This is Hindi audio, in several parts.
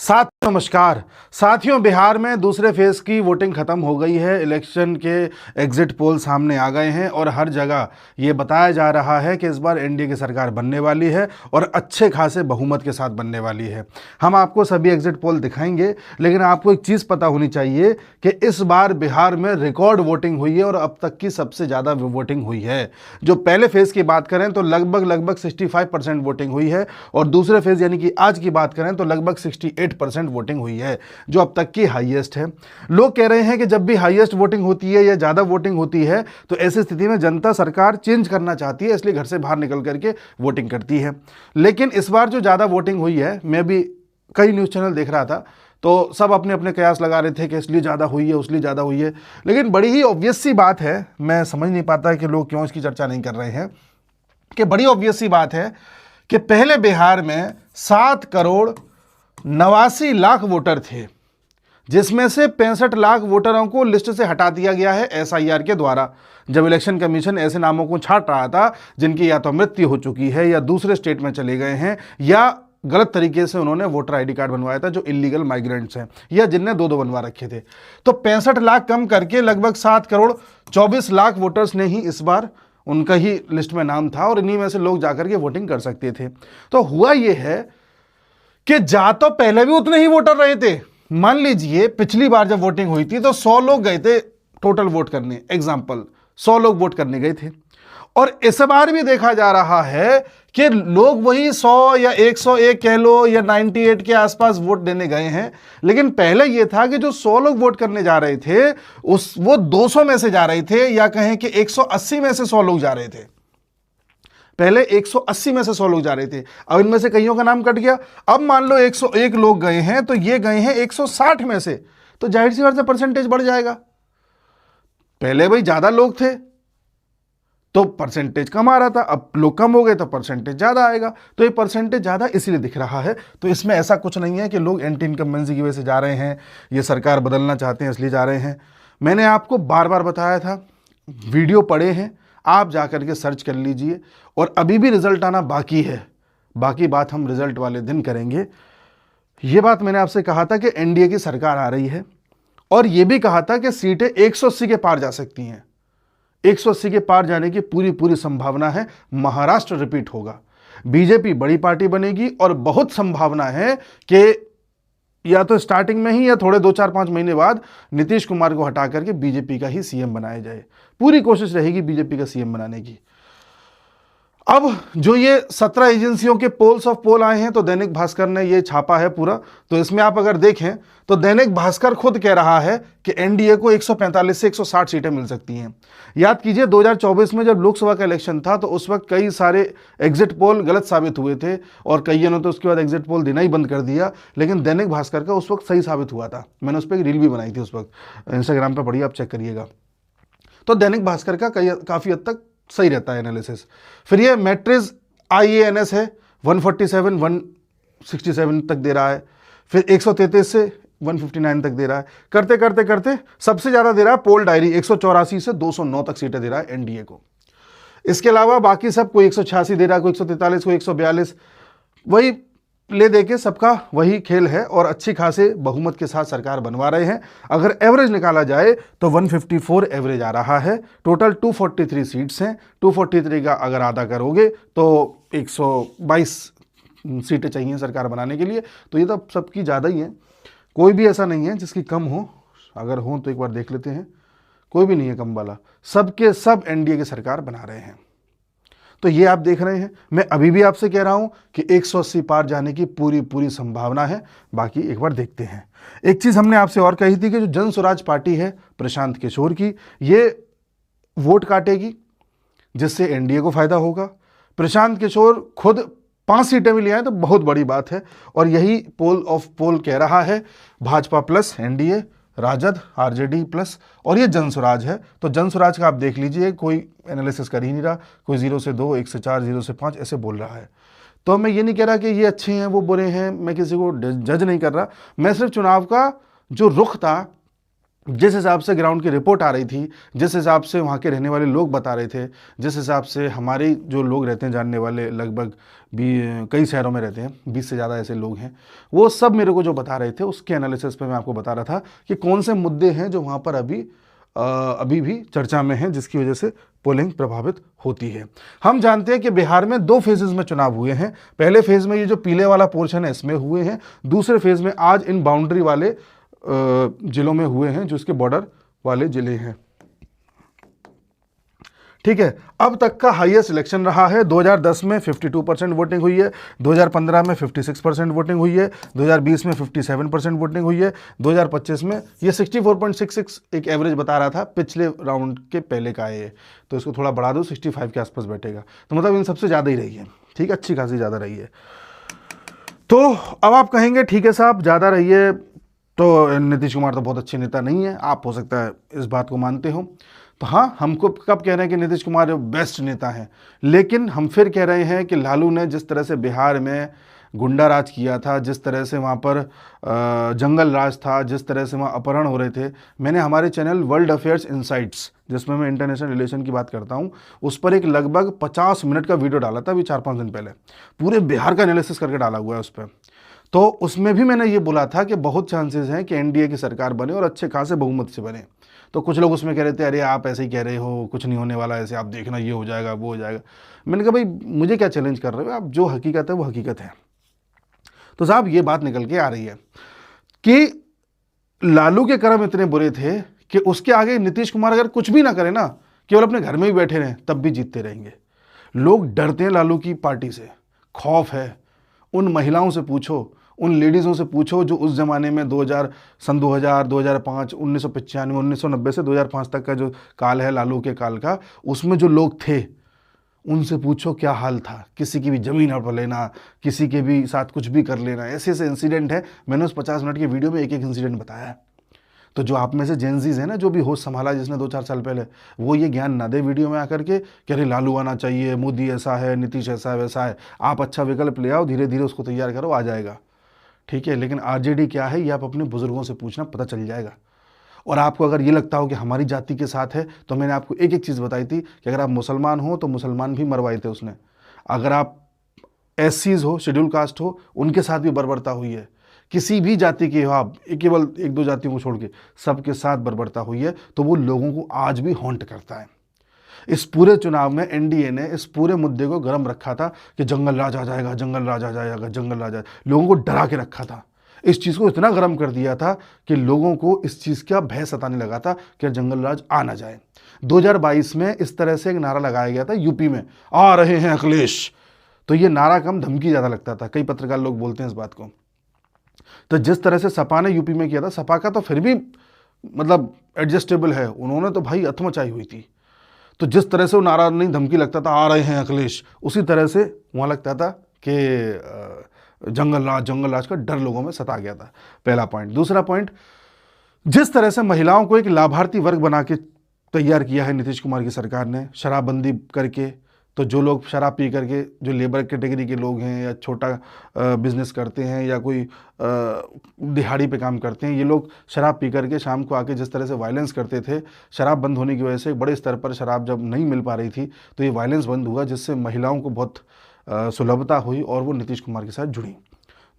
नमस्कार साथियों, बिहार में दूसरे फेज की वोटिंग खत्म हो गई है। इलेक्शन के एग्जिट पोल सामने आ गए हैं और हर जगह ये बताया जा रहा है कि इस बार एनडीए की सरकार बनने वाली है और अच्छे खासे बहुमत के साथ बनने वाली है। हम आपको सभी एग्जिट पोल दिखाएंगे, लेकिन आपको एक चीज़ पता होनी चाहिए कि इस बार बिहार में रिकॉर्ड वोटिंग हुई है और अब तक की सबसे ज़्यादा वोटिंग हुई है। जो पहले फेज की बात करें तो लगभग 65% वोटिंग हुई है और दूसरे फेज यानी कि आज की बात करें तो लगभग 68% वोटिंग हुई है, जो अब तक की हाईएस्ट है। लोग कह रहे हैं कि जब भी हाईएस्ट वोटिंग होती है या ज़्यादा वोटिंग होती है तो ऐसी स्थिति में जनता सरकार चेंज करना चाहती है, इसलिए घर से बाहर निकल करके वोटिंग करती है। लेकिन इस बार जो ज़्यादा वोटिंग हुई है, मैं भी कई न्यूज़ चैनल देख रहा था तो सब अपने अपने कयास लगा रहे थे कि इसलिए ज़्यादा हुई है, उसलिए ज़्यादा हुई है। लेकिन बड़ी ही ऑब्वियस सी बात है, मैं समझ नहीं पाता कि लोग क्यों इसकी चर्चा नहीं कर रहे हैं, कि बड़ी ऑब्वियस सी बात है कि पहले बिहार में 7,89,00,000 वोटर थे, जिसमें से 65 लाख वोटरों को लिस्ट से हटा दिया गया है एसआईआर के द्वारा। जब इलेक्शन कमीशन ऐसे नामों को छांट रहा था जिनकी या तो मृत्यु हो चुकी है या दूसरे स्टेट में चले गए हैं या गलत तरीके से उन्होंने वोटर आईडी कार्ड बनवाया था, जो इलीगल माइग्रेंट्स हैं या जिनने दो बनवा रखे थे, तो 65 लाख कम करके लगभग 7,24,00,000 वोटर्स ने ही इस बार उनका ही लिस्ट में नाम था और इन्हीं में से लोग जाकर के वोटिंग कर सकते थे। तो हुआ यह है कि जा तो पहले भी उतने ही वोटर रहे थे। मान लीजिए पिछली बार जब वोटिंग हुई थी तो 100 लोग गए थे टोटल वोट करने, एग्जाम्पल 100 लोग वोट करने गए थे, और इस बार भी देखा जा रहा है कि लोग वही 100 या 101 कह लो या 98 के आसपास वोट देने गए हैं। लेकिन पहले यह था कि जो 100 लोग वोट करने जा रहे थे वो 200 में से जा रहे थे, या कहें कि 180 में से 100 लोग जा रहे थे। पहले 180 में से 100 लोग जा रहे थे, अब इनमें से कईयों का नाम कट गया। अब मान लो 101 लोग गए हैं तो ये गए हैं 160 में से, तो जाहिर सी बात से परसेंटेज बढ़ जाएगा। पहले भाई ज्यादा लोग थे तो परसेंटेज कम आ रहा था, अब लोग कम हो गए तो परसेंटेज ज्यादा आएगा। तो ये परसेंटेज ज्यादा इसलिए दिख रहा है। तो इसमें ऐसा कुछ नहीं है कि लोग एंटी इनकम्बेंसी की वजह से जा रहे हैं, ये सरकार बदलना चाहते हैं इसलिए जा रहे हैं। मैंने आपको बार बार बताया था, वीडियो पड़े हैं, आप जाकर के सर्च कर लीजिए। और अभी भी रिजल्ट आना बाकी है, बाकी बात हम रिजल्ट वाले दिन करेंगे। ये बात मैंने आपसे कहा था कि एनडीए की सरकार आ रही है, और यह भी कहा था कि सीटें 180 के पार जा सकती हैं। 180 के पार जाने की पूरी संभावना है। महाराष्ट्र रिपीट होगा, बीजेपी बड़ी पार्टी बनेगी और बहुत संभावना है कि या तो स्टार्टिंग में ही या थोड़े 2-4-5 महीने बाद नीतीश कुमार को हटा करके बीजेपी का ही सीएम बनाया जाए। पूरी कोशिश रहेगी बीजेपी का सीएम बनाने की। अब जो ये 17 एजेंसियों के पोल्स ऑफ पोल आए हैं, तो दैनिक भास्कर ने ये छापा है पूरा, तो इसमें आप अगर देखें तो दैनिक भास्कर खुद कह रहा है कि एनडीए को 145 से 160 सीटें मिल सकती हैं। याद कीजिए 2024 में जब लोकसभा का इलेक्शन था तो उस वक्त कई सारे एग्जिट पोल गलत साबित हुए थे और कईयों ने तो उसके बाद एग्जिट पोल देना ही बंद कर दिया, लेकिन दैनिक भास्कर का उस वक्त सही साबित हुआ था। मैंने उस पर एक रील भी बनाई थी उस वक्त, इंस्टाग्राम पर पढ़िए, आप चेक करिएगा। तो दैनिक भास्कर का काफ़ी हद तक सही रहता है एनालिसिस। फिर ये मैट्रिज IANS है, 147 167 तक दे रहा है, फिर 133 से 159 तक दे रहा है। करते करते करते सबसे ज़्यादा दे रहा है पोल डायरी, 184 से 209 तक सीटें दे रहा है एनडीए को। इसके अलावा बाकी सब कोई 186 दे रहा है, कोई 143, कोई 142, वही ले दे के सबका वही खेल है और अच्छी खासे बहुमत के साथ सरकार बनवा रहे हैं। अगर एवरेज निकाला जाए तो 154 एवरेज आ रहा है। टोटल 243 सीट्स हैं, 243 का अगर आधा करोगे तो 122 सीटें चाहिए सरकार बनाने के लिए। तो ये तो सबकी ज़्यादा ही है, कोई भी ऐसा नहीं है जिसकी कम हो। अगर हो तो एक बार देख लेते हैं, कोई भी नहीं है कम वाला, सबके सब एनडीए की सरकार बना रहे हैं। तो ये आप देख रहे हैं, मैं अभी भी आपसे कह रहा हूं कि 180 पार जाने की पूरी संभावना है। बाकी एक बार देखते हैं। एक चीज़ हमने आपसे और कही थी कि जो जन स्वराज पार्टी है प्रशांत किशोर की, ये वोट काटेगी जिससे एनडीए को फायदा होगा। प्रशांत किशोर खुद 5 सीटें भी ले आए तो बहुत बड़ी बात है, और यही पोल ऑफ पोल कह रहा है। Bhajpa plus NDA, Rajad, RJD plus, और ये जन स्वराज है। तो जन स्वराज का आप देख लीजिए, कोई एनालिसिस कर ही नहीं रहा, कोई 0 से 2, 1 से 4, 0 से 5 ऐसे बोल रहा है। तो मैं ये नहीं कह रहा कि ये अच्छे हैं वो बुरे हैं, मैं किसी को जज नहीं कर रहा। मैं सिर्फ चुनाव का जो रुख था जिस हिसाब से ग्राउंड की रिपोर्ट आ रही थी, जिस हिसाब से वहाँ के रहने वाले लोग बता रहे थे, जिस हिसाब से हमारे जो लोग रहते हैं जानने वाले, लगभग भी कई शहरों में रहते हैं, 20 से ज़्यादा ऐसे लोग हैं, वो सब मेरे को जो बता रहे थे उसके एनालिसिस पे मैं आपको बता रहा था कि कौन से मुद्दे हैं जो वहाँ पर अभी भी चर्चा में हैं, जिसकी वजह से पोलिंग प्रभावित होती है। हम जानते हैं कि बिहार में 2 फेजेस में चुनाव हुए हैं। पहले फेज में ये जो पीले वाला पोर्शन है इसमें हुए हैं, दूसरे फेज में आज इन बाउंड्री वाले जिलों में हुए हैं, जो इसके बॉर्डर वाले जिले हैं। ठीक है, अब तक का हाईएस्ट इलेक्शन रहा है। 2010 में 52% वोटिंग हुई है, 2015 में 56% वोटिंग हुई है, 2020 में 57% वोटिंग हुई है, 2025 में ये 64.66 एक एवरेज बता रहा था, पिछले राउंड के पहले का है ये, तो इसको थोड़ा बढ़ा दो, 65 के आसपास बैठेगा, तो मतलब इन सबसे ज़्यादा ही रही है। ठीक है, अच्छी खासी ज़्यादा रही है। तो अब आप कहेंगे ठीक है साहब ज़्यादा रही है तो नीतीश कुमार तो बहुत अच्छे नेता नहीं है, आप हो सकता है इस बात को मानते हो। तो हाँ, हमको कब कह रहे हैं कि नीतीश कुमार बेस्ट नेता हैं, लेकिन हम फिर कह रहे हैं कि लालू ने जिस तरह से बिहार में गुंडा राज किया था, जिस तरह से वहाँ पर जंगल राज था, जिस तरह से वहाँ अपहरण हो रहे थे, मैंने हमारे चैनल वर्ल्ड अफेयर्स इनसाइट्स, जिसमें मैं इंटरनेशनल रिलेशन की बात करता हूँ, उस पर एक लगभग 50 मिनट का वीडियो डाला था अभी 4-5 दिन पहले, पूरे बिहार का एनालिसिस करके डाला हुआ है उस पर। तो उसमें भी मैंने ये बोला था कि बहुत चांसेस हैं कि एनडीए की सरकार बने और अच्छे खासे बहुमत से बने। तो कुछ लोग उसमें कह रहे थे अरे आप ऐसे ही कह रहे हो, कुछ नहीं होने वाला, ऐसे आप देखना ये हो जाएगा वो हो जाएगा। मैंने कहा भाई मुझे क्या चैलेंज कर रहे हो आप, जो हकीकत है वो हकीकत है। तो साहब ये बात निकल के आ रही है कि लालू के कर्म इतने बुरे थे कि उसके आगे नीतीश कुमार अगर कुछ भी ना करे ना, केवल अपने घर में भी बैठे रहें, तब भी जीतते रहेंगे। लोग डरते हैं लालू की पार्टी से, खौफ है। उन महिलाओं से पूछो, उन लेडीज़ों से पूछो जो उस ज़माने में 2000, 2005, 1995, 1990 से 2005 तक का जो काल है लालू के काल का, उसमें जो लोग थे उनसे पूछो क्या हाल था। किसी की भी ज़मीन हड़प लेना, किसी के भी साथ कुछ भी कर लेना, ऐसे ऐसे इंसिडेंट है। मैंने उस 50 मिनट की वीडियो में एक एक इंसिडेंट बताया है। तो जो आप में से जेनजीज है ना, जो भी होश संभाला जिसने 2-4 साल पहले, वो ये ज्ञान ना दे वीडियो में आकर के कि अरे लालू आना चाहिए, मोदी ऐसा है, नीतीश ऐसा है, वैसा है। आप अच्छा विकल्प ले आओ, धीरे धीरे उसको तैयार करो, आ जाएगा। ठीक है, लेकिन आरजेडी क्या है ये आप अपने बुजुर्गों से पूछना, पता चल जाएगा। और आपको अगर ये लगता हो कि हमारी जाति के साथ है, तो मैंने आपको एक एक चीज़ बताई थी कि अगर आप मुसलमान हो तो मुसलमान भी मरवाए थे उसने, अगर आप एससीज हो, शेड्यूल कास्ट हो, उनके साथ भी बर्बरता हुई है। किसी भी जाति के हो आप, केवल 1-2 जातियों को छोड़ के सबके साथ बर्बरता हुई है। तो वो लोगों को आज भी हॉन्ट करता है। इस पूरे चुनाव में एनडीए ने इस पूरे मुद्दे को गर्म रखा था कि जंगल राज आ जाएगा, जंगल राज आ जाएगा, जंगल राज आ जाएगा। लोगों को डरा के रखा था, इस चीज़ को इतना गर्म कर दिया था कि लोगों को इस चीज़ का भय सताने लगा था कि जंगल राज आ ना जाए। 2022 में इस तरह से एक नारा लगाया गया था यूपी में, आ रहे हैं अखिलेश। तो ये नारा कम धमकी ज़्यादा लगता था, कई पत्रकार लोग बोलते हैं इस बात को। तो जिस तरह से सपा ने यूपी में किया था, सपा का तो फिर भी मतलब एडजस्टेबल है, उन्होंने तो भाई अथ मचाई हुई थी। तो जिस तरह से वो नारा नहीं धमकी लगता था आ रहे हैं अखिलेश, उसी तरह से वहाँ लगता था कि जंगल राज का डर लोगों में सता गया था। पहला पॉइंट। दूसरा पॉइंट, जिस तरह से महिलाओं को एक लाभार्थी वर्ग बना के तैयार किया है नीतीश कुमार की सरकार ने, शराबबंदी करके। तो जो लोग शराब पी करके, जो लेबर कैटेगरी के लोग हैं या छोटा बिजनेस करते हैं या कोई दिहाड़ी पे काम करते हैं, ये लोग शराब पी करके शाम को आके जिस तरह से वायलेंस करते थे, शराब बंद होने की वजह से बड़े स्तर पर शराब जब नहीं मिल पा रही थी तो ये वायलेंस बंद हुआ, जिससे महिलाओं को बहुत सुलभता हुई और वो नीतीश कुमार के साथ जुड़ी।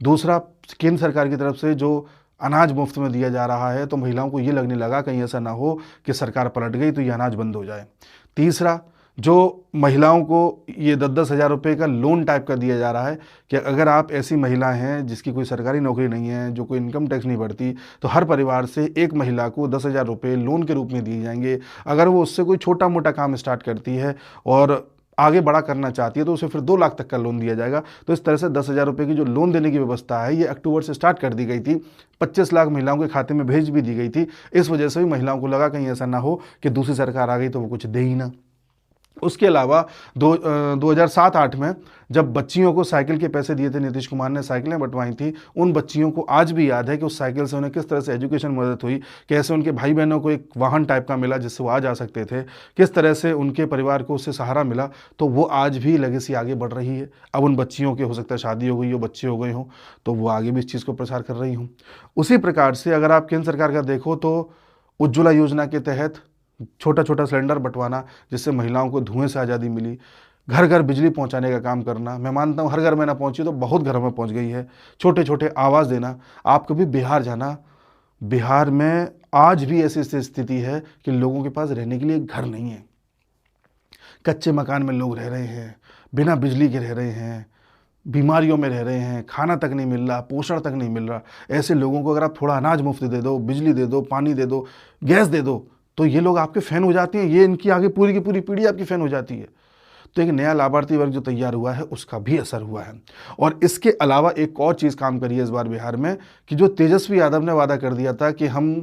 दूसरा, केंद्र सरकार की तरफ से जो अनाज मुफ्त में दिया जा रहा है, तो महिलाओं को ये लगने लगा कहीं ऐसा ना हो कि सरकार पलट गई तो ये अनाज बंद हो जाए। तीसरा, जो महिलाओं को ये 10-10 हज़ार रुपये का लोन टाइप का दिया जा रहा है कि अगर आप ऐसी महिला हैं जिसकी कोई सरकारी नौकरी नहीं है, जो कोई इनकम टैक्स नहीं भरती, तो हर परिवार से एक महिला को 10,000 रुपये लोन के रूप में दिए जाएंगे। अगर वो उससे कोई छोटा मोटा काम स्टार्ट करती है और आगे बड़ा करना चाहती है तो उसे फिर 2 लाख तक का लोन दिया जाएगा। तो इस तरह से 10,000 रुपये की जो लोन देने की व्यवस्था है ये अक्टूबर से स्टार्ट कर दी गई थी, 25 लाख महिलाओं के खाते में भेज भी दी गई थी। इस वजह से भी महिलाओं को लगा कहीं ऐसा ना हो कि दूसरी सरकार आ गई तो वो कुछ दे ही ना। उसके अलावा 2007-8 में जब बच्चियों को साइकिल के पैसे दिए थे, नीतीश कुमार ने साइकिलें बंटवाई थी, उन बच्चियों को आज भी याद है कि उस साइकिल से उन्हें किस तरह से एजुकेशन मदद हुई, कैसे उनके भाई बहनों को एक वाहन टाइप का मिला जिससे वो आ जा सकते थे, किस तरह से उनके परिवार को उससे सहारा मिला। तो वो आज भी लेगेसी आगे बढ़ रही है। अब उन बच्चियों के हो सकता है शादी हो गई हो, बच्चे हो गए हों, तो वो आगे भी इस चीज़ को प्रचार कर रही हूँ। उसी प्रकार से अगर आप केंद्र सरकार का देखो तो उज्ज्वला योजना के तहत छोटा छोटा सिलेंडर बंटवाना, जिससे महिलाओं को धुएं से आज़ादी मिली। घर घर बिजली पहुंचाने का काम करना, मैं मानता हूं हर घर में ना पहुंची तो बहुत घरों में पहुंच गई है। छोटे छोटे आवास देना। आप कभी बिहार जाना, बिहार में आज भी ऐसी स्थिति है कि लोगों के पास रहने के लिए घर नहीं है। कच्चे मकान में लोग रह रहे हैं, बिना बिजली के रह रहे हैं, बीमारियों में रह रहे हैं, खाना तक नहीं मिल रहा, पोषण तक नहीं मिल रहा। ऐसे लोगों को अगर आप थोड़ा अनाज मुफ्त दे दो, बिजली दे दो, पानी दे दो, गैस दे दो, तो ये लोग आपके फैन हो जाते हैं। ये इनकी आगे पूरी की पूरी पीढ़ी आपकी फैन हो जाती है। तो एक नया लाभार्थी वर्ग जो तैयार हुआ है उसका भी असर हुआ है। और इसके अलावा एक और चीज़ काम करी है इस बार बिहार में, कि जो तेजस्वी यादव ने वादा कर दिया था कि हम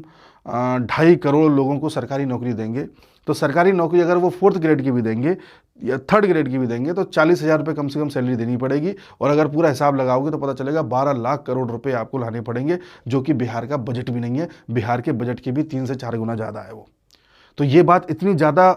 2.5 करोड़ लोगों को सरकारी नौकरी देंगे, तो सरकारी नौकरी अगर वो 4th ग्रेड की भी देंगे या 3rd ग्रेड की भी देंगे तो 40,000 रुपये कम से कम सैलरी देनी पड़ेगी। और अगर पूरा हिसाब लगाओगे तो पता चलेगा 12 लाख करोड़ रुपए आपको लाने पड़ेंगे, जो कि बिहार का बजट भी नहीं है। बिहार के बजट के भी 3 से 4 गुना ज़्यादा है वो। तो ये बात इतनी ज़्यादा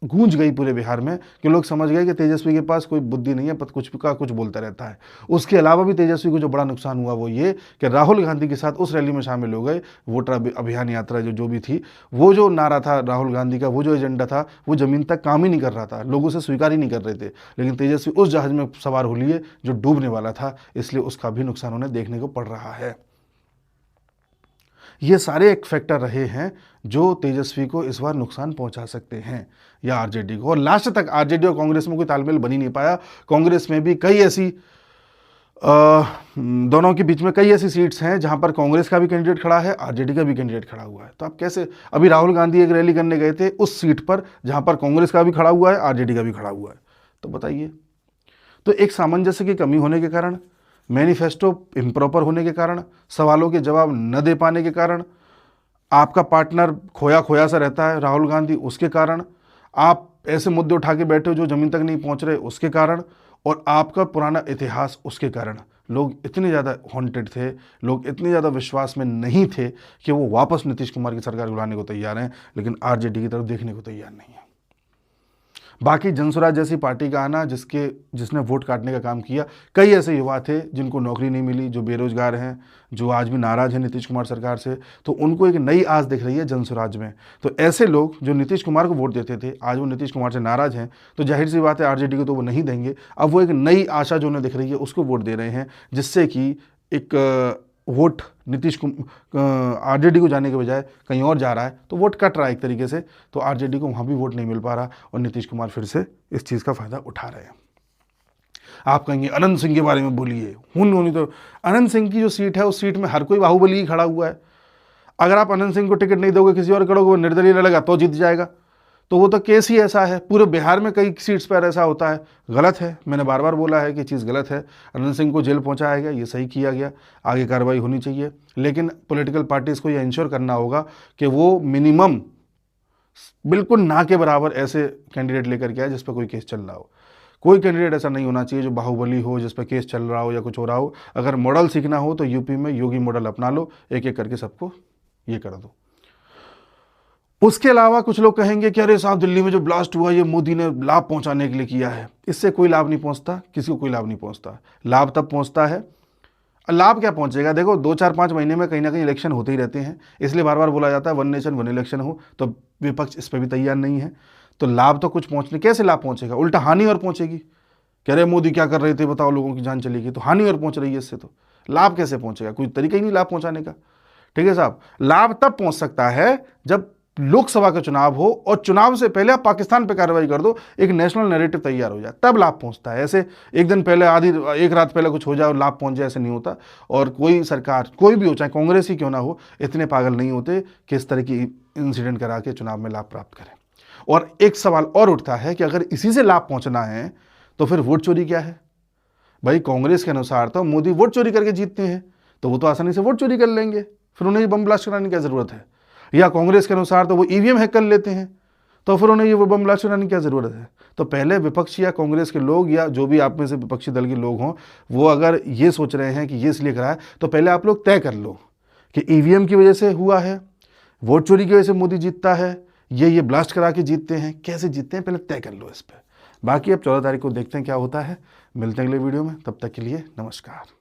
गूंज गई पूरे बिहार में कि लोग समझ गए कि तेजस्वी के पास कोई बुद्धि नहीं है, पत कुछ का कुछ बोलता रहता है। उसके अलावा भी तेजस्वी को जो बड़ा नुकसान हुआ वो ये कि राहुल गांधी के साथ उस रैली में शामिल हो गए। वोटर अभियान यात्रा जो भी थी, वो जो नारा था राहुल गांधी का, वो जो एजेंडा था, वो ज़मीन तक काम ही नहीं कर रहा था, लोगों से स्वीकार ही नहीं कर रहे थे। लेकिन तेजस्वी उस जहाज़ में सवार हो लिए जो डूबने वाला था, इसलिए उसका भी नुकसान उन्हें देखने को पड़ रहा है। ये सारे एक फैक्टर रहे हैं जो तेजस्वी को इस बार नुकसान पहुंचा सकते हैं, या आरजेडी को। और लास्ट तक आरजेडी और कांग्रेस में कोई तालमेल बन ही नहीं पाया। कांग्रेस में भी कई ऐसी दोनों के बीच में कई ऐसी सीट्स हैं जहां पर कांग्रेस का भी कैंडिडेट खड़ा है, आरजेडी का भी कैंडिडेट खड़ा हुआ है। तो आप कैसे, अभी राहुल गांधी एक रैली करने गए थे उस सीट पर जहां पर कांग्रेस का भी खड़ा हुआ है, आरजेडी का भी खड़ा हुआ है, तो बताइए। तो एक सामंजस्य की कमी होने के कारण, मैनिफेस्टो इम्प्रॉपर होने के कारण, सवालों के जवाब न दे पाने के कारण, आपका पार्टनर खोया खोया सा रहता है राहुल गांधी, उसके कारण, आप ऐसे मुद्दे उठा के बैठे हो जो ज़मीन तक नहीं पहुंच रहे, उसके कारण, और आपका पुराना इतिहास, उसके कारण लोग इतने ज़्यादा हॉन्टेड थे, लोग इतने ज़्यादा विश्वास में नहीं थे कि वो वापस नीतीश कुमार की सरकार बुलाने को तैयार हैं, लेकिन आरजेडी की तरफ देखने को तैयार नहीं है। बाकी जनसुराज जैसी पार्टी का आना, जिसने वोट काटने का काम किया, कई ऐसे युवा थे जिनको नौकरी नहीं मिली, जो बेरोजगार हैं, जो आज भी नाराज हैं नीतीश कुमार सरकार से, तो उनको एक नई आस दिख रही है जनसुराज में। तो ऐसे लोग जो नीतीश कुमार को वोट देते थे, आज वो नीतीश कुमार से नाराज हैं, तो जाहिर सी बात है आरजेडी को तो वो नहीं देंगे। अब वो एक नई आशा जो उन्हें दिख रही है उसको वोट दे रहे हैं, जिससे कि एक वोट नीतीश आरजेडी को जाने के बजाय कहीं और जा रहा है, तो वोट कट रहा है एक तरीके से। तो आरजेडी को वहाँ भी वोट नहीं मिल पा रहा और नीतीश कुमार फिर से इस चीज़ का फ़ायदा उठा रहे हैं। आप कहेंगे अनंत सिंह के बारे में बोलिए, नहीं तो अनंत सिंह की जो सीट है उस सीट में हर कोई बाहुबली ही खड़ा हुआ है। अगर आप अनंत सिंह को टिकट नहीं दोगे, किसी और करोगे, वो निर्दलीय लड़ेगा तो जीत जाएगा। तो वो तो केस ही ऐसा है, पूरे बिहार में कई सीट्स पर ऐसा होता है। गलत है, मैंने बार बार बोला है कि चीज़ गलत है। अनंत सिंह को जेल पहुंचाया गया, ये सही किया गया, आगे कार्रवाई होनी चाहिए। लेकिन पॉलिटिकल पार्टीज़ को ये इंश्योर करना होगा कि वो मिनिमम बिल्कुल ना के बराबर ऐसे कैंडिडेट लेकर के आए जिस पर कोई केस चल रहा हो। कोई कैंडिडेट ऐसा नहीं होना चाहिए जो बाहुबली हो, जिस पर केस चल रहा हो या कुछ हो रहा हो। अगर मॉडल सीखना हो तो यूपी में योगी मॉडल अपना लो, एक एक करके सबको ये कर दो। उसके अलावा कुछ लोग कहेंगे कि अरे साहब, दिल्ली में जो ब्लास्ट हुआ ये मोदी ने लाभ पहुंचाने के लिए किया है। इससे कोई लाभ नहीं पहुंचता, किसी को कोई लाभ नहीं पहुंचता। लाभ तब पहुंचता है, लाभ क्या पहुंचेगा, देखो 2-4-5 महीने में कहीं ना कहीं इलेक्शन होते ही रहते हैं, इसलिए बार बार बोला जाता है 1 नेशन 1 इलेक्शन हो। तो विपक्ष इस पर भी तैयार नहीं है। तो लाभ तो कुछ पहुंचने, कैसे लाभ पहुंचेगा, उल्टा हानि और पहुंचेगी। कह रहे मोदी क्या कर रहे थे बताओ, लोगों की जान चलेगी, तो हानि और पहुंच रही है इससे। तो लाभ कैसे पहुंचेगा, कोई तरीका ही नहीं लाभ पहुंचाने का। ठीक है साहब, लाभ तब पहुंच सकता है जब लोकसभा का चुनाव हो और चुनाव से पहले आप पाकिस्तान पे कार्रवाई कर दो, एक नेशनल नैरेटिव तैयार हो जाए, तब लाभ पहुंचता है। ऐसे एक दिन पहले, एक रात पहले कुछ हो जाए और लाभ पहुंच जाए, ऐसे नहीं होता। और कोई सरकार, कोई भी हो, चाहे कांग्रेस ही क्यों ना हो, इतने पागल नहीं होते कि इस तरह की इंसिडेंट करा के चुनाव में लाभ प्राप्त करें। और एक सवाल और उठता है कि अगर इसी से लाभ पहुंचना है तो फिर वोट चोरी क्या है। भाई कांग्रेस के अनुसार तो मोदी वोट चोरी करके जीतते हैं, तो वो तो आसानी से वोट चोरी कर लेंगे, फिर उन्हें बम ब्लास्ट कराने की क्या जरूरत है। या कांग्रेस के अनुसार तो वो ईवीएम हैक कर लेते हैं, तो फिर उन्हें ये वो बम ब्लास्ट कराने की क्या जरूरत है। तो पहले विपक्षी या कांग्रेस के लोग या जो भी आप में से विपक्षी दल के लोग हों, वो अगर ये सोच रहे हैं कि ये इसलिए करा है, तो पहले आप लोग तय कर लो कि ईवीएम की वजह से हुआ है, वोट चोरी की वजह से मोदी जीतता है, ये ब्लास्ट करा के जीतते हैं, कैसे जीतते हैं, पहले तय कर लो इस पर। बाकी अब 14 तारीख को देखते हैं क्या होता है। मिलते हैं अगले वीडियो में, तब तक के लिए नमस्कार।